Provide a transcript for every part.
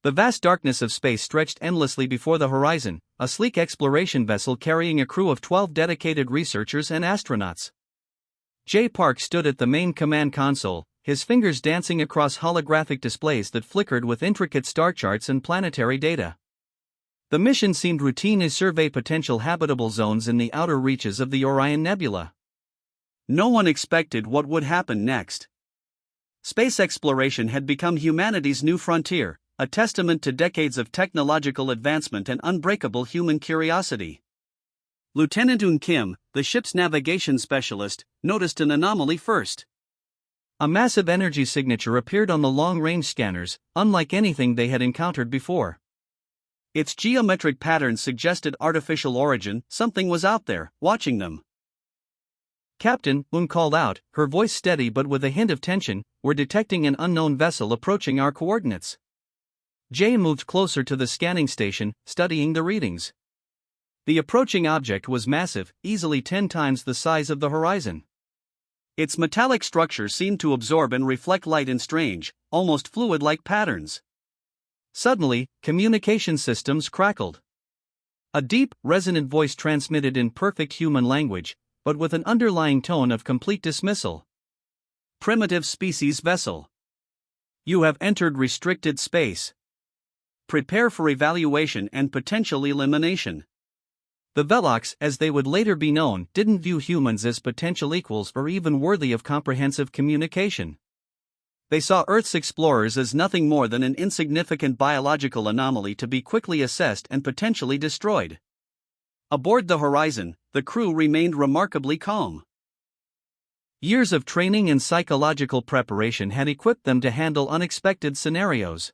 The vast darkness of space stretched endlessly before the horizon, a sleek exploration vessel carrying a crew of 12 dedicated researchers and astronauts. Jay Park stood at the main command console, his fingers dancing across holographic displays that flickered with intricate star charts and planetary data. The mission seemed routine to survey potential habitable zones in the outer reaches of the Orion Nebula. No one expected what would happen next. Space exploration had become humanity's new frontier, a testament to decades of technological advancement and unbreakable human curiosity. Lieutenant Eun Kim, the ship's navigation specialist, noticed an anomaly first. A massive energy signature appeared on the long-range scanners, unlike anything they had encountered before. Its geometric patterns suggested artificial origin. Something was out there, watching them. "Captain," Eun called out, her voice steady but with a hint of tension, "we're detecting an unknown vessel approaching our coordinates." Jay moved closer to the scanning station, studying the readings. The approaching object was massive, easily 10 times the size of the horizon. Its metallic structure seemed to absorb and reflect light in strange, almost fluid-like patterns. Suddenly, communication systems crackled. A deep, resonant voice transmitted in perfect human language, but with an underlying tone of complete dismissal. "Primitive species vessel. You have entered restricted space. Prepare for evaluation and potential elimination." The Velox, as they would later be known, didn't view humans as potential equals or even worthy of comprehensive communication. They saw Earth's explorers as nothing more than an insignificant biological anomaly to be quickly assessed and potentially destroyed. Aboard the Horizon, the crew remained remarkably calm. Years of training and psychological preparation had equipped them to handle unexpected scenarios.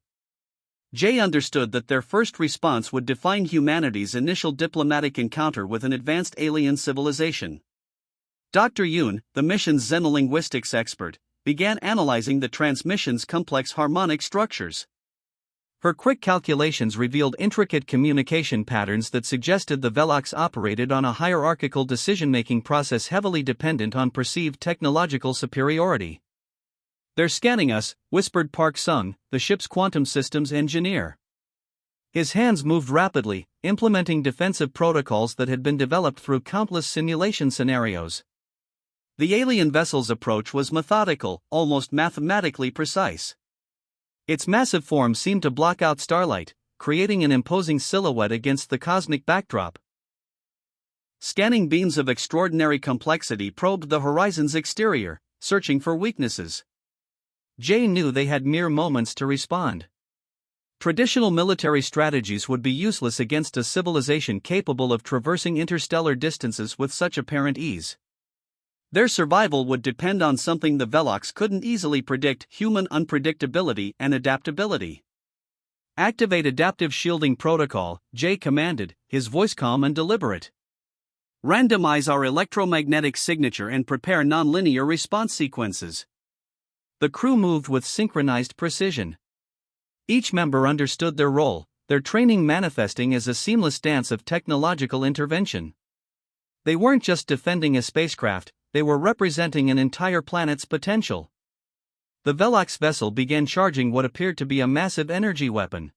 Jay understood that their first response would define humanity's initial diplomatic encounter with an advanced alien civilization. Dr. Yoon, the mission's xenolinguistics expert, began analyzing the transmission's complex harmonic structures. Her quick calculations revealed intricate communication patterns that suggested the Velox operated on a hierarchical decision-making process heavily dependent on perceived technological superiority. "They're scanning us," whispered Park Sung, the ship's quantum systems engineer. His hands moved rapidly, implementing defensive protocols that had been developed through countless simulation scenarios. The alien vessel's approach was methodical, almost mathematically precise. Its massive form seemed to block out starlight, creating an imposing silhouette against the cosmic backdrop. Scanning beams of extraordinary complexity probed the horizon's exterior, searching for weaknesses. Jay knew they had mere moments to respond. Traditional military strategies would be useless against a civilization capable of traversing interstellar distances with such apparent ease. Their survival would depend on something the Velox couldn't easily predict: human unpredictability and adaptability. "Activate adaptive shielding protocol," Jay commanded, his voice calm and deliberate. "Randomize our electromagnetic signature and prepare nonlinear response sequences." The crew moved with synchronized precision. Each member understood their role, their training manifesting as a seamless dance of technological intervention. They weren't just defending a spacecraft, they were representing an entire planet's potential. The Velox vessel began charging what appeared to be a massive energy weapon.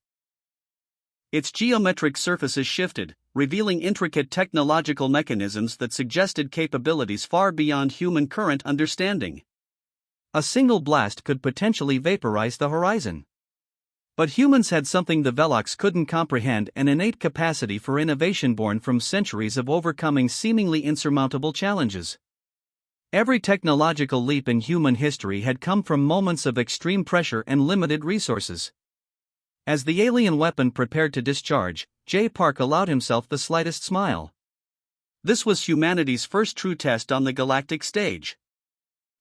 Its geometric surfaces shifted, revealing intricate technological mechanisms that suggested capabilities far beyond human current understanding. A single blast could potentially vaporize the horizon. But humans had something the Velox couldn't comprehend: an innate capacity for innovation born from centuries of overcoming seemingly insurmountable challenges. Every technological leap in human history had come from moments of extreme pressure and limited resources. As the alien weapon prepared to discharge, Jay Park allowed himself the slightest smile. This was humanity's first true test on the galactic stage.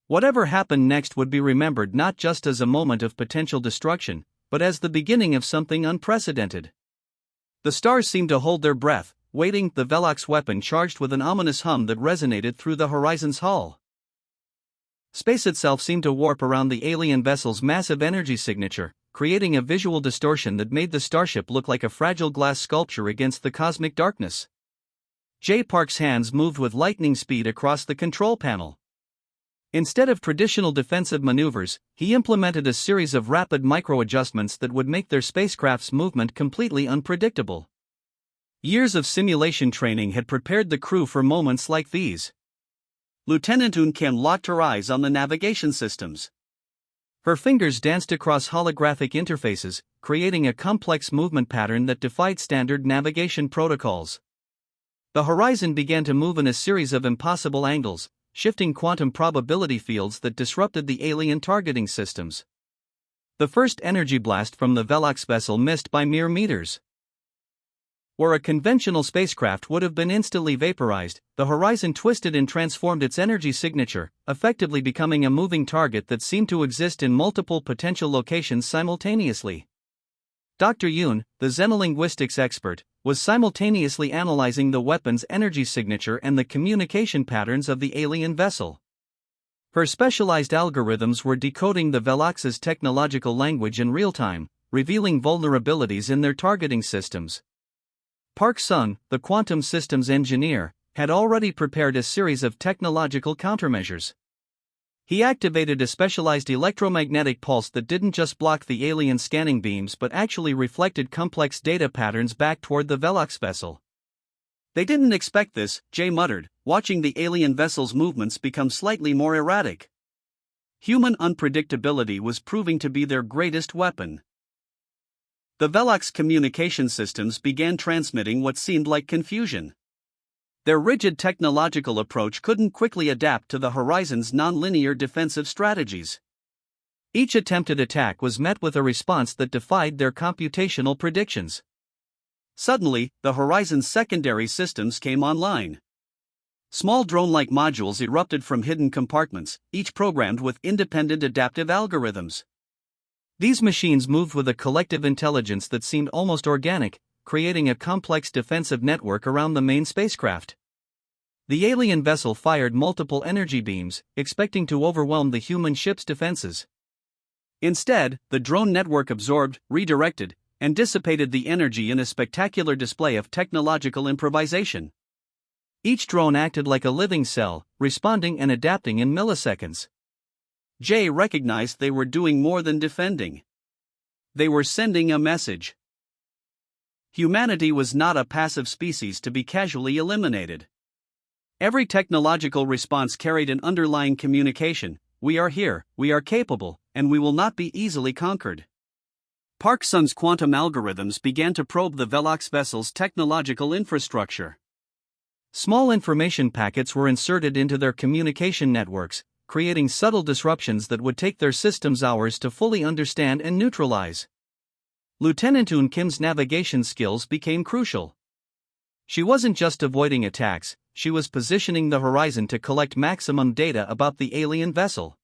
Whatever happened next would be remembered not just as a moment of potential destruction, but as the beginning of something unprecedented. The stars seemed to hold their breath, waiting, the Velox weapon charged with an ominous hum that resonated through the horizon's hull. Space itself seemed to warp around the alien vessel's massive energy signature, creating a visual distortion that made the starship look like a fragile glass sculpture against the cosmic darkness. Jay Park's hands moved with lightning speed across the control panel. Instead of traditional defensive maneuvers, he implemented a series of rapid micro-adjustments that would make their spacecraft's movement completely unpredictable. Years of simulation training had prepared the crew for moments like these. Lieutenant Un Kim locked her eyes on the navigation systems. Her fingers danced across holographic interfaces, creating a complex movement pattern that defied standard navigation protocols. The horizon began to move in a series of impossible angles, shifting quantum probability fields that disrupted the alien targeting systems. The first energy blast from the Velox vessel missed by mere meters. Where a conventional spacecraft would have been instantly vaporized, the horizon twisted and transformed its energy signature, effectively becoming a moving target that seemed to exist in multiple potential locations simultaneously. Dr. Yoon, the xenolinguistics expert, was simultaneously analyzing the weapon's energy signature and the communication patterns of the alien vessel. Her specialized algorithms were decoding the Velox's technological language in real time, revealing vulnerabilities in their targeting systems. Park Sung, the quantum systems engineer, had already prepared a series of technological countermeasures. He activated a specialized electromagnetic pulse that didn't just block the alien scanning beams but actually reflected complex data patterns back toward the Velox vessel. They didn't expect this, Jay muttered, watching the alien vessel's movements become slightly more erratic. Human unpredictability was proving to be their greatest weapon. The Velox communication systems began transmitting what seemed like confusion. Their rigid technological approach couldn't quickly adapt to the horizon's nonlinear defensive strategies. Each attempted attack was met with a response that defied their computational predictions. Suddenly, the horizon's secondary systems came online. Small drone-like modules erupted from hidden compartments, each programmed with independent adaptive algorithms. These machines moved with a collective intelligence that seemed almost organic, creating a complex defensive network around the main spacecraft. The alien vessel fired multiple energy beams, expecting to overwhelm the human ship's defenses. Instead, the drone network absorbed, redirected, and dissipated the energy in a spectacular display of technological improvisation. Each drone acted like a living cell, responding and adapting in milliseconds. Jay recognized they were doing more than defending. They were sending a message. Humanity was not a passive species to be casually eliminated. Every technological response carried an underlying communication: we are here, we are capable, and we will not be easily conquered. Park Sung's quantum algorithms began to probe the Velox vessel's technological infrastructure. Small information packets were inserted into their communication networks, creating subtle disruptions that would take their systems hours to fully understand and neutralize. Lieutenant Un Kim's navigation skills became crucial. She wasn't just avoiding attacks, she was positioning the horizon to collect maximum data about the alien vessel.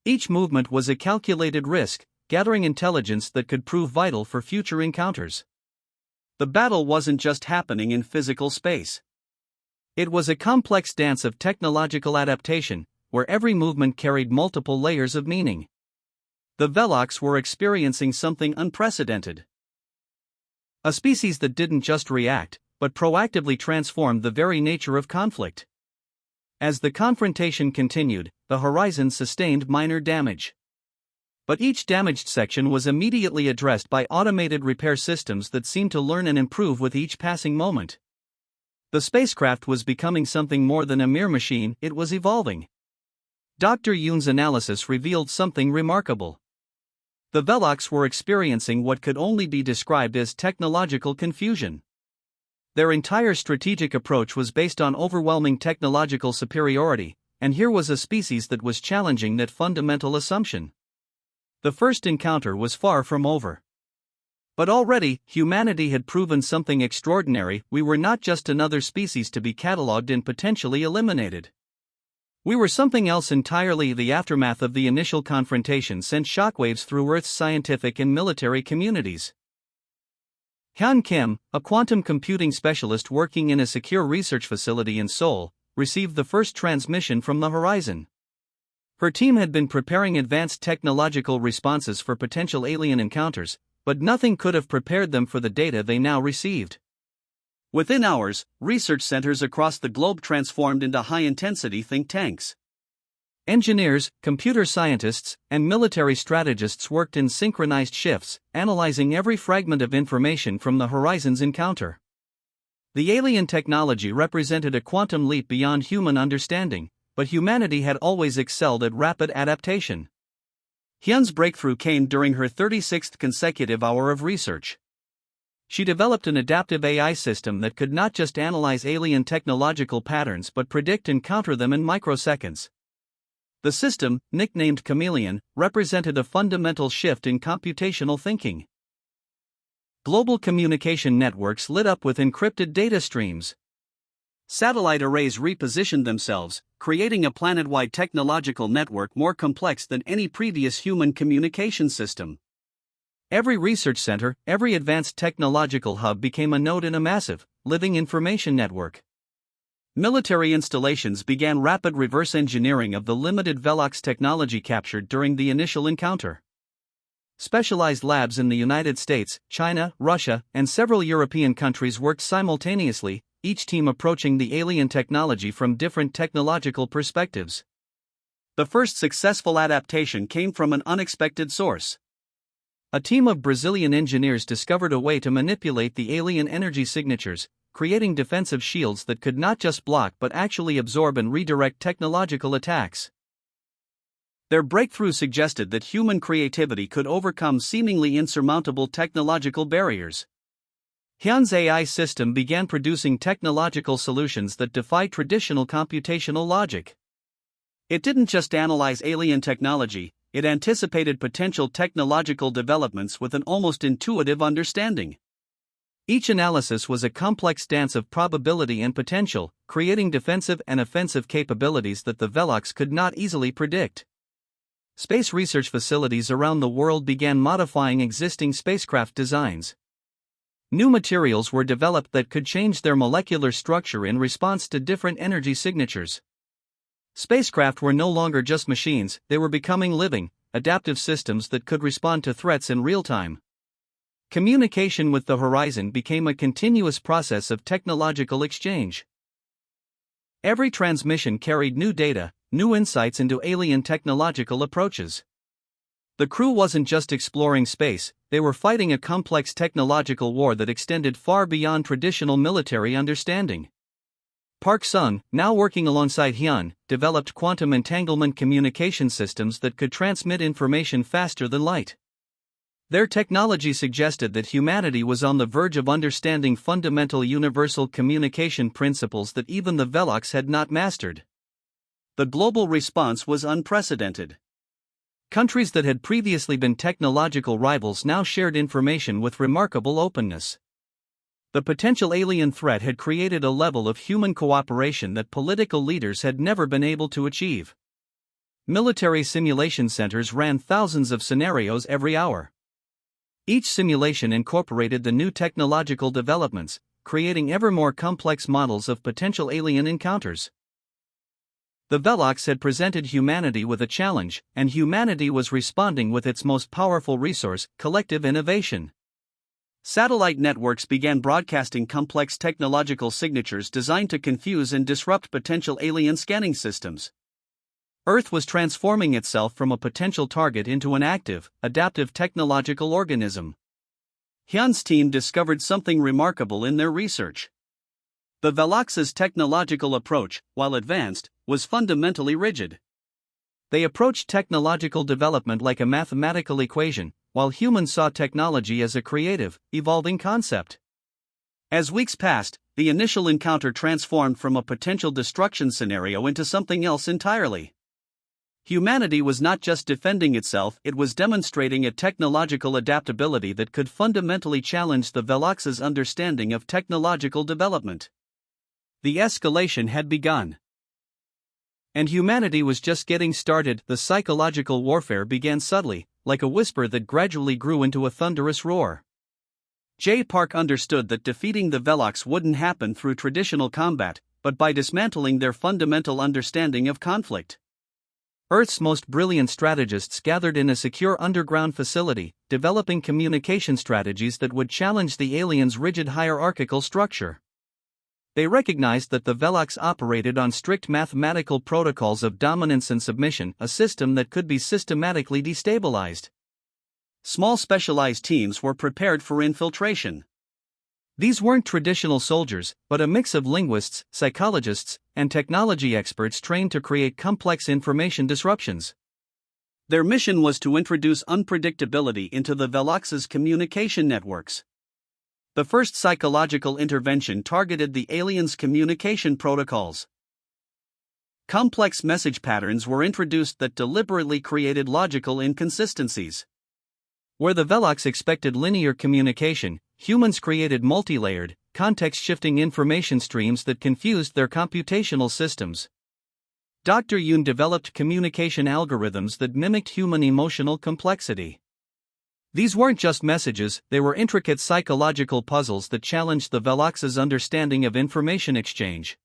Each movement was a calculated risk, gathering intelligence that could prove vital for future encounters. The battle wasn't just happening in physical space. It was a complex dance of technological adaptation, where every movement carried multiple layers of meaning. The Velox were experiencing something unprecedented. A species that didn't just react, but proactively transformed the very nature of conflict. As the confrontation continued, the horizon sustained minor damage. But each damaged section was immediately addressed by automated repair systems that seemed to learn and improve with each passing moment. The spacecraft was becoming something more than a mere machine, it was evolving. Dr. Yoon's analysis revealed something remarkable. The Velox were experiencing what could only be described as technological confusion. Their entire strategic approach was based on overwhelming technological superiority, and here was a species that was challenging that fundamental assumption. The first encounter was far from over. But already, humanity had proven something extraordinary: we were not just another species to be catalogued and potentially eliminated. We were something else entirely. The aftermath of the initial confrontation sent shockwaves through Earth's scientific and military communities. Hyun Kim, a quantum computing specialist working in a secure research facility in Seoul, received the first transmission from the horizon. Her team had been preparing advanced technological responses for potential alien encounters, but nothing could have prepared them for the data they now received. Within hours, research centers across the globe transformed into high-intensity think tanks. Engineers, computer scientists, and military strategists worked in synchronized shifts, analyzing every fragment of information from the Horizon's encounter. The alien technology represented a quantum leap beyond human understanding, but humanity had always excelled at rapid adaptation. Hyun's breakthrough came during her 36th consecutive hour of research. She developed an adaptive AI system that could not just analyze alien technological patterns but predict and counter them in microseconds. The system, nicknamed Chameleon, represented a fundamental shift in computational thinking. Global communication networks lit up with encrypted data streams. Satellite arrays repositioned themselves, creating a planet-wide technological network more complex than any previous human communication system. Every research center, every advanced technological hub became a node in a massive, living information network. Military installations began rapid reverse engineering of the limited Velox technology captured during the initial encounter. Specialized labs in the United States, China, Russia, and several European countries worked simultaneously, each team approaching the alien technology from different technological perspectives. The first successful adaptation came from an unexpected source. A team of Brazilian engineers discovered a way to manipulate the alien energy signatures, creating defensive shields that could not just block but actually absorb and redirect technological attacks. Their breakthrough suggested that human creativity could overcome seemingly insurmountable technological barriers. Hyun's AI system began producing technological solutions that defied traditional computational logic. It didn't just analyze alien technology, it anticipated potential technological developments with an almost intuitive understanding. Each analysis was a complex dance of probability and potential, creating defensive and offensive capabilities that the Velox could not easily predict. Space research facilities around the world began modifying existing spacecraft designs. New materials were developed that could change their molecular structure in response to different energy signatures. Spacecraft were no longer just machines, they were becoming living, adaptive systems that could respond to threats in real time. Communication with the Horizon became a continuous process of technological exchange. Every transmission carried new data, new insights into alien technological approaches. The crew wasn't just exploring space, they were fighting a complex technological war that extended far beyond traditional military understanding. Park Sung, now working alongside Hyun, developed quantum entanglement communication systems that could transmit information faster than light. Their technology suggested that humanity was on the verge of understanding fundamental universal communication principles that even the Velox had not mastered. The global response was unprecedented. Countries that had previously been technological rivals now shared information with remarkable openness. The potential alien threat had created a level of human cooperation that political leaders had never been able to achieve. Military simulation centers ran thousands of scenarios every hour. Each simulation incorporated the new technological developments, creating ever more complex models of potential alien encounters. The Velox had presented humanity with a challenge, and humanity was responding with its most powerful resource, collective innovation. Satellite networks began broadcasting complex technological signatures designed to confuse and disrupt potential alien scanning systems. Earth was transforming itself from a potential target into an active, adaptive technological organism. Hyun's team discovered something remarkable in their research. The Velox's technological approach, while advanced, was fundamentally rigid. They approached technological development like a mathematical equation, while humans saw technology as a creative, evolving concept. As weeks passed, the initial encounter transformed from a potential destruction scenario into something else entirely. Humanity was not just defending itself, it was demonstrating a technological adaptability that could fundamentally challenge the Velox's understanding of technological development. The escalation had begun. And humanity was just getting started. The psychological warfare began subtly, like a whisper that gradually grew into a thunderous roar. J. Park understood that defeating the Velox wouldn't happen through traditional combat, but by dismantling their fundamental understanding of conflict. Earth's most brilliant strategists gathered in a secure underground facility, developing communication strategies that would challenge the aliens' rigid hierarchical structure. They recognized that the Velox operated on strict mathematical protocols of dominance and submission, a system that could be systematically destabilized. Small specialized teams were prepared for infiltration. These weren't traditional soldiers, but a mix of linguists, psychologists, and technology experts trained to create complex information disruptions. Their mission was to introduce unpredictability into the Velox's communication networks. The first psychological intervention targeted the aliens' communication protocols. Complex message patterns were introduced that deliberately created logical inconsistencies. Where the Velox expected linear communication, humans created multi-layered, context-shifting information streams that confused their computational systems. Dr. Yoon developed communication algorithms that mimicked human emotional complexity. These weren't just messages, they were intricate psychological puzzles that challenged the Velox's understanding of information exchange.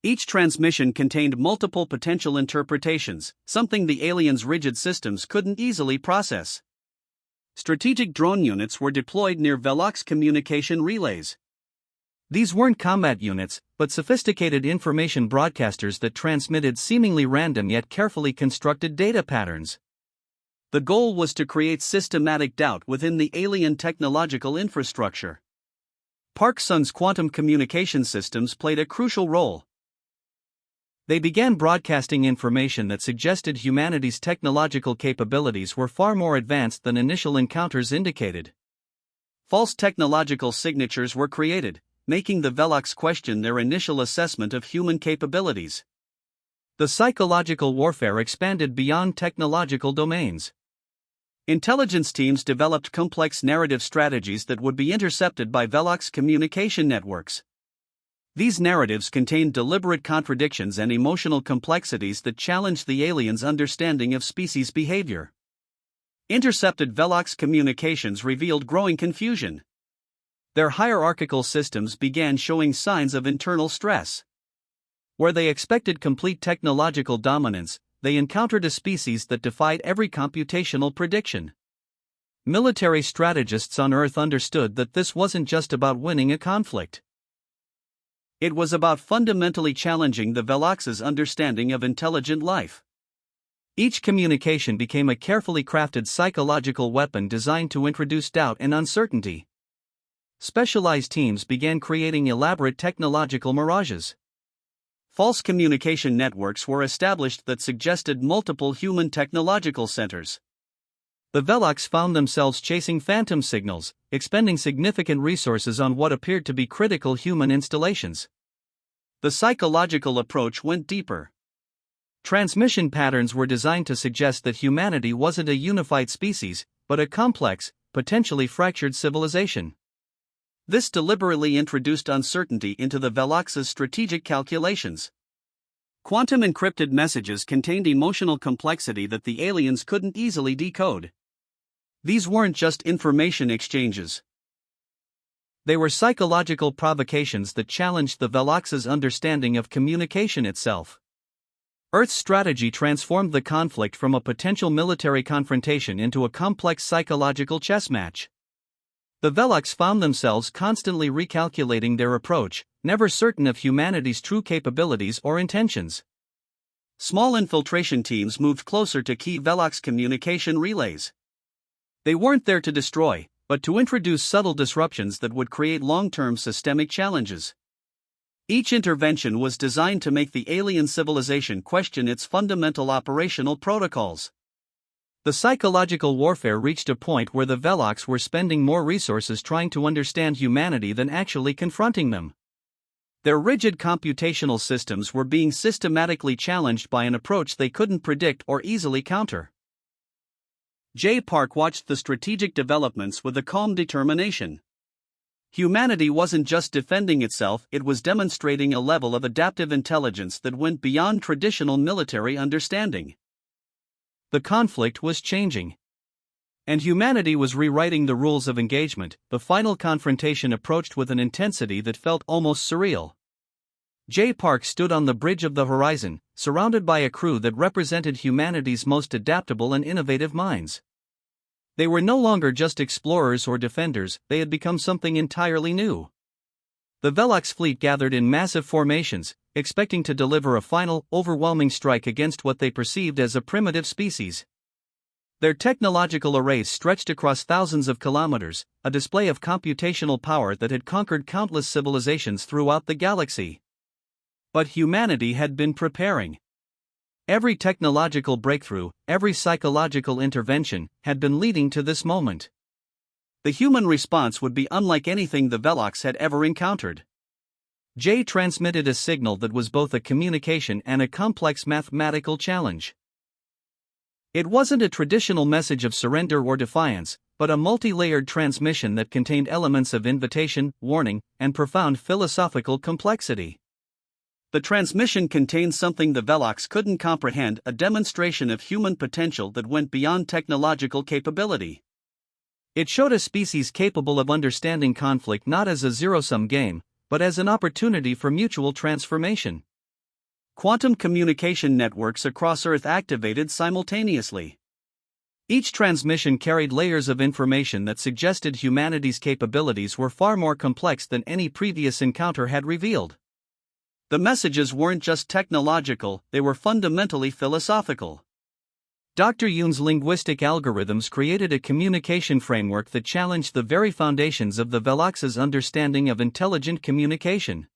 Each transmission contained multiple potential interpretations, something the aliens' rigid systems couldn't easily process. Strategic drone units were deployed near Velox communication relays. These weren't combat units, but sophisticated information broadcasters that transmitted seemingly random yet carefully constructed data patterns. The goal was to create systematic doubt within the alien technological infrastructure. Park Sun's quantum communication systems played a crucial role. They began broadcasting information that suggested humanity's technological capabilities were far more advanced than initial encounters indicated. False technological signatures were created, making the Velox question their initial assessment of human capabilities. The psychological warfare expanded beyond technological domains. Intelligence teams developed complex narrative strategies that would be intercepted by Velox communication networks. These narratives contained deliberate contradictions and emotional complexities that challenged the aliens' understanding of species behavior. Intercepted Velox communications revealed growing confusion. Their hierarchical systems began showing signs of internal stress. Where they expected complete technological dominance, they encountered a species that defied every computational prediction. Military strategists on Earth understood that this wasn't just about winning a conflict. It was about fundamentally challenging the Velox's understanding of intelligent life. Each communication became a carefully crafted psychological weapon designed to introduce doubt and uncertainty. Specialized teams began creating elaborate technological mirages. False communication networks were established that suggested multiple human technological centers. The Velox found themselves chasing phantom signals, expending significant resources on what appeared to be critical human installations. The psychological approach went deeper. Transmission patterns were designed to suggest that humanity wasn't a unified species, but a complex, potentially fractured civilization. This deliberately introduced uncertainty into the Velox's strategic calculations. Quantum encrypted messages contained emotional complexity that the aliens couldn't easily decode. These weren't just information exchanges. They were psychological provocations that challenged the Velox's understanding of communication itself. Earth's strategy transformed the conflict from a potential military confrontation into a complex psychological chess match. The Velox found themselves constantly recalculating their approach, never certain of humanity's true capabilities or intentions. Small infiltration teams moved closer to key Velox communication relays. They weren't there to destroy, but to introduce subtle disruptions that would create long-term systemic challenges. Each intervention was designed to make the alien civilization question its fundamental operational protocols. The psychological warfare reached a point where the Velox were spending more resources trying to understand humanity than actually confronting them. Their rigid computational systems were being systematically challenged by an approach they couldn't predict or easily counter. J. Park watched the strategic developments with a calm determination. Humanity wasn't just defending itself, it was demonstrating a level of adaptive intelligence that went beyond traditional military understanding. The conflict was changing. And humanity was rewriting the rules of engagement. The final confrontation approached with an intensity that felt almost surreal. J. Park stood on the bridge of the horizon, surrounded by a crew that represented humanity's most adaptable and innovative minds. They were no longer just explorers or defenders, they had become something entirely new. The Velox fleet gathered in massive formations, expecting to deliver a final, overwhelming strike against what they perceived as a primitive species. Their technological arrays stretched across thousands of kilometers, a display of computational power that had conquered countless civilizations throughout the galaxy. But humanity had been preparing. Every technological breakthrough, every psychological intervention, had been leading to this moment. The human response would be unlike anything the Velox had ever encountered. Jay transmitted a signal that was both a communication and a complex mathematical challenge. It wasn't a traditional message of surrender or defiance, but a multi-layered transmission that contained elements of invitation, warning, and profound philosophical complexity. The transmission contained something the Velox couldn't comprehend, a demonstration of human potential that went beyond technological capability. It showed a species capable of understanding conflict not as a zero-sum game, but as an opportunity for mutual transformation. Quantum communication networks across Earth activated simultaneously. Each transmission carried layers of information that suggested humanity's capabilities were far more complex than any previous encounter had revealed. The messages weren't just technological, they were fundamentally philosophical. Dr. Yoon's linguistic algorithms created a communication framework that challenged the very foundations of the Velox's understanding of intelligent communication.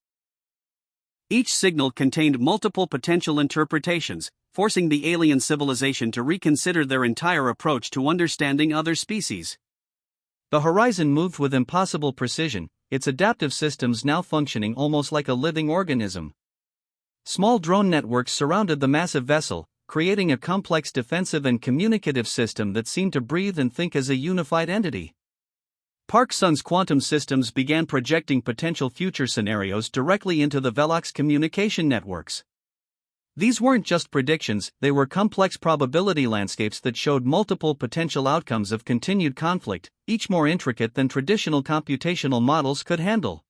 Each signal contained multiple potential interpretations, forcing the alien civilization to reconsider their entire approach to understanding other species. The Horizon moved with impossible precision, its adaptive systems now functioning almost like a living organism. Small drone networks surrounded the massive vessel, creating a complex defensive and communicative system that seemed to breathe and think as a unified entity. Park Sun's quantum systems began projecting potential future scenarios directly into the Velox communication networks. These weren't just predictions, they were complex probability landscapes that showed multiple potential outcomes of continued conflict, each more intricate than traditional computational models could handle.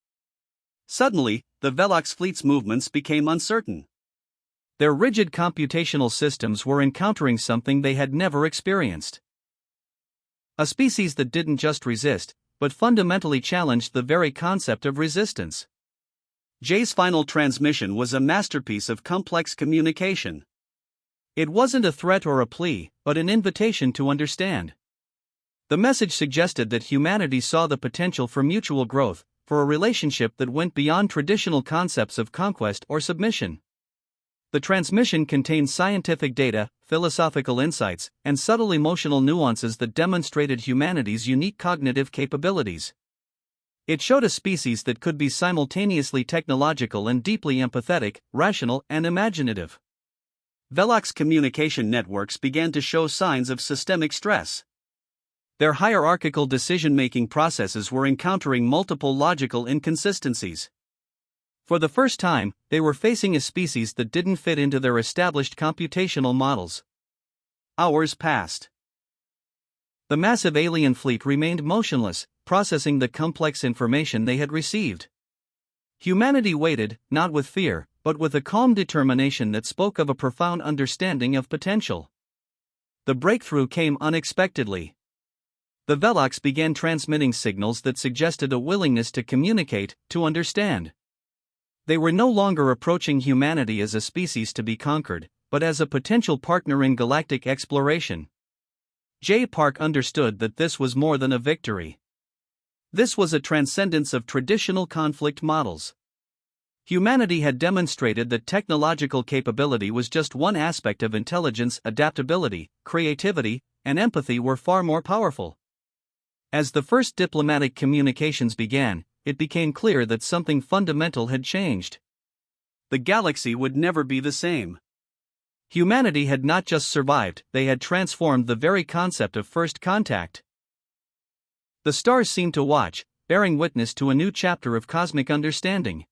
Suddenly, the Velox fleet's movements became uncertain. Their rigid computational systems were encountering something they had never experienced. A species that didn't just resist, but fundamentally challenged the very concept of resistance. Jay's final transmission was a masterpiece of complex communication. It wasn't a threat or a plea, but an invitation to understand. The message suggested that humanity saw the potential for mutual growth, for a relationship that went beyond traditional concepts of conquest or submission. The transmission contained scientific data, philosophical insights, and subtle emotional nuances that demonstrated humanity's unique cognitive capabilities. It showed a species that could be simultaneously technological and deeply empathetic, rational and imaginative. Velox communication networks began to show signs of systemic stress. Their hierarchical decision-making processes were encountering multiple logical inconsistencies. For the first time, they were facing a species that didn't fit into their established computational models. Hours passed. The massive alien fleet remained motionless, processing the complex information they had received. Humanity waited, not with fear, but with a calm determination that spoke of a profound understanding of potential. The breakthrough came unexpectedly. The Velox began transmitting signals that suggested a willingness to communicate, to understand. They were no longer approaching humanity as a species to be conquered, but as a potential partner in galactic exploration. J. Park understood that this was more than a victory. This was a transcendence of traditional conflict models. Humanity had demonstrated that technological capability was just one aspect of intelligence. Adaptability, creativity, and empathy were far more powerful. As the first diplomatic communications began, it became clear that something fundamental had changed. The galaxy would never be the same. Humanity had not just survived, they had transformed the very concept of first contact. The stars seemed to watch, bearing witness to a new chapter of cosmic understanding.